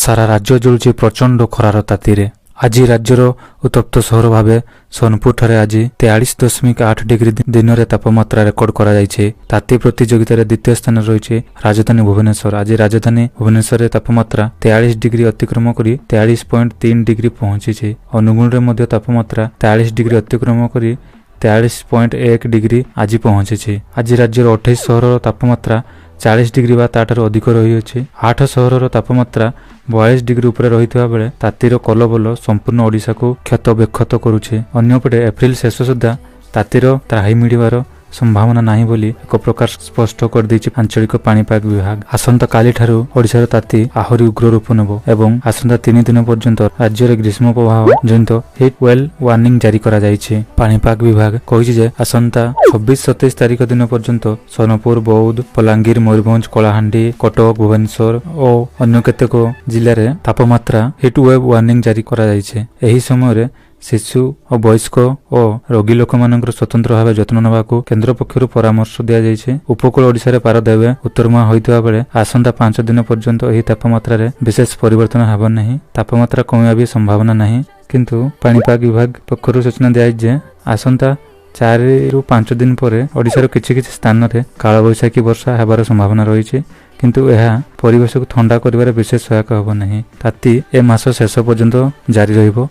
सारा राज्य जलुଛି प्रचंड खरार तातीरे। आज राज्यर उत्तप्त सहर भाव सोनपुर ठारे आज 43.8 डिग्री दिन में तापमात्रा रेकर्ड करा जायछि। ताती प्रतियोगितार द्वितीय स्थान रही राजधानी भुवनेश्वर। आज राजधानी भुवनेश्वर तापमात्रा 43 डिग्री अतिक्रम कर 43.3 डिग्री पहुंची। अनुगुण में तापमात्रा 43 डिग्री अतिक्रम कर 43.1 डिग्री आज पहुंची। आज राज्यर 28 सहर तापमात्रा 40 डिग्री बा ताठार अधिक रही। 8 सहर तापमात्रा 42 डिग्री उपरे रही बेले तातीर कलबल संपूर्ण ओडिशा को क्षत बेक्षत करुछे। अन्यपटे एप्रिल शेष सुधा तातीर त्राही मिलिबार संभावना नहीं बोली एक प्रकार स्पष्ट कर दैछि आंचलिक पाणीपाग विभाग। आसंता काली ठारू ओडिशार ताती आहुरी उग्र रूप नेब एवं आसंता 3 दिन पर्यंत राज्य में ग्रीष्म प्रभाव जनित हिट वेल वार्निंग जारी करा जायछि। पाणीपाग विभाग कहिछि जे आसंता 26-27 तारिख दिन पर्यंत सोनपुर, बौद्ध, बलांगीर, मयूरभंज, कलाहांडी, कटक, भुवनेश्वर और अन्य केतेक जिले में तापमात्रा हिट वेव वार्निंग जारी करा जायछि। एही समय शिशु और वयस्क और रोगी लोक मानकर स्वतंत्र भाव जत्न नेबाकू केंद्र पक्षर परामर्श दिया जायछि। उपकूल ओडिशा पार देवे उत्तरमुहा होइतबा बेले आसंता 5 दिन पर्यंत एही तापमात्रा रे विशेष परिवर्तन हेबो नहीं। तापमात्रा कमिबा भी संभावना नहीं, किंतु पाणीपाग विभाग पक्षर सूचना दिया जे आसंता 4 ରୁ 5 दिन पर ओडिशार किछि स्थान रे कालबैशाखी वर्षा हेबार संभावना रही, किंतु यह परिवेश को ठंडा करिवार विशेष सहायक हेबो नहीं। ताती ए मास शेष पर्यंत जारी रहिबो।